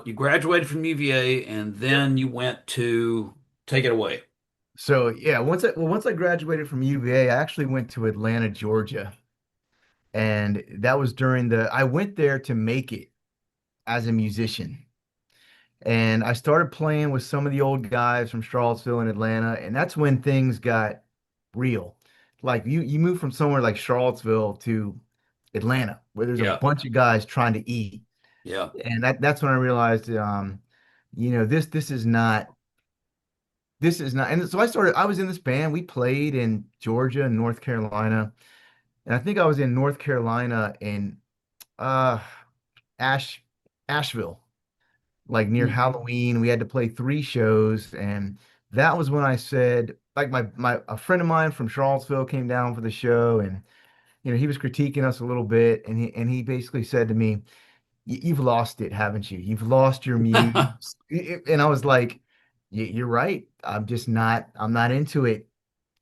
you graduated from UVA and Yep. then you went to take it away. So yeah, once I graduated from UVA, I actually went to Atlanta, Georgia, and that was during the I went there to make it as a musician. And I started playing with some of the old guys from Charlottesville and Atlanta, and that's when things got real. Like you move from somewhere like Charlottesville to Atlanta, where there's a Yeah, bunch of guys trying to eat. yeah. And that's when I realized this is not and so I was in this band. We played in Georgia and North Carolina. And I think I was in North Carolina in uh Ash Asheville, like near Mm. Halloween. We had to play 3 shows, and that was when I said, like my a friend of mine from Charlottesville came down for the show, and he was critiquing us a little bit, and he basically said to me, You've lost it, haven't you? You've lost your muse." And I was like, You're right. I'm not into it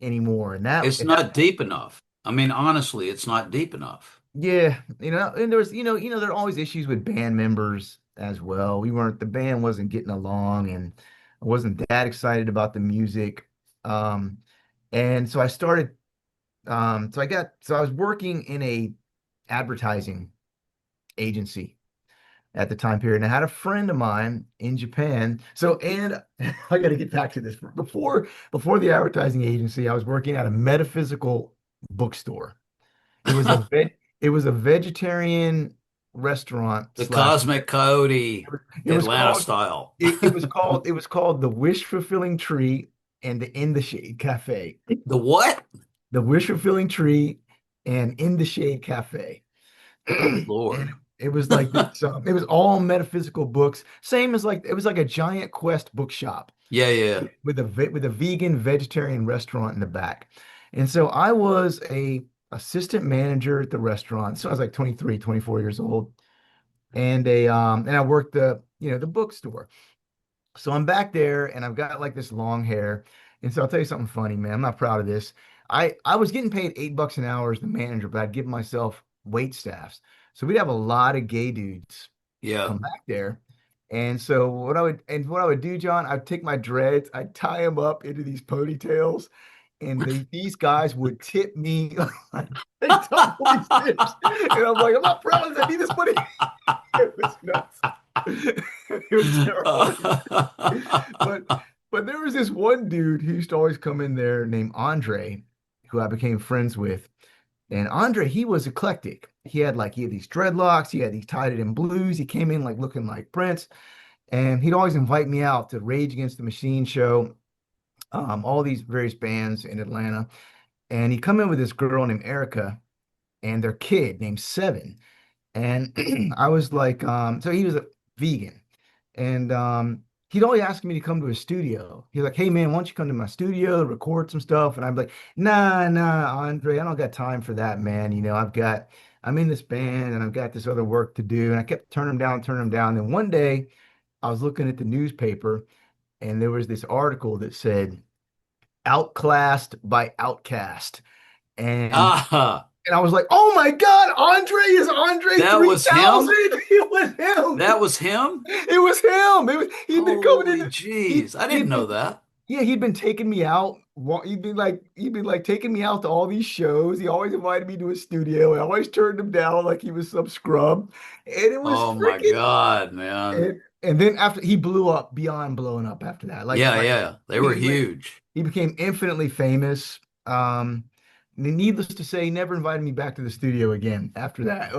anymore." And that It's and that not deep enough. I mean, honestly, it's not deep enough. Yeah, and there was, there are always issues with band members as well. The band wasn't getting along, and I wasn't that excited about the music. Um, and so I started, so I was working in a advertising agency at the time period, and I had a friend of mine in Japan. And I got to get back to this. Before the advertising agency, I was working at a metaphysical bookstore. It was a veg it was a vegetarian restaurant The slash Cosmic Coyote, it was Atlanta called style. it was called the Wish Fulfilling Tree and the In the Shade Cafe. The what? The Wish Fulfilling Tree and In the Shade Cafe. Good And Lord. it was like this, it was all metaphysical books, same as like it was like a giant Quest bookshop Yeah, yeah. with a vegan vegetarian restaurant in the back. And so I was a assistant manager at the restaurant. So I was like 23, 24 years old. And I worked the bookstore. So I'm back there and I've got like this long hair. And so I'll tell you something funny, man. I'm not proud of this. I was getting paid $8 an hour as the manager, but I'd give myself wait staffs. So we'd have a lot of gay dudes Yeah. come back there. And so what I would do, John, I'd take my dreads, I'd tie them up into these ponytails, and these guys would tip me like double these tips. And I'm like, I'm not proud of this. I need this money. It was nuts. It was terrible. But but there was this one dude who used to always come in there named Andre, who I became friends with. And Andre, he was eclectic. He had these dreadlocks, he had these tied it in blues. He came in like looking like Prince, and he'd always invite me out to Rage Against the Machine show, all these various bands in Atlanta. And he'd come in with this girl named Erica and their kid named Seven. And I was like, so he was a vegan. And he'd always ask me to come to his studio. He's like, hey man, why don't you come to my studio, record some stuff? And I'm like, nah, Andre, I don't got time for that, man. I'm in this band and I've got this other work to do. And I kept turning him down. And one day I was looking at the newspaper and there was this article that said outclassed by Outkast. And Ah, and I was like, oh my God, Andre is Andre that was 3000. him? It was him. That was him? It was him. He'd been coming Holy in. He jeez. I didn't he'd know been that. Yeah, he'd been taking me out. He'd been like taking me out to all these shows. He always invited me to his studio. I always turned him down like he was some scrub. And it was Oh my freaking God, man. and then after he blew up beyond blowing up after that. Like Yeah, like yeah. They were he went huge. he became infinitely famous. Needless to say, he never invited me back to the studio again after that.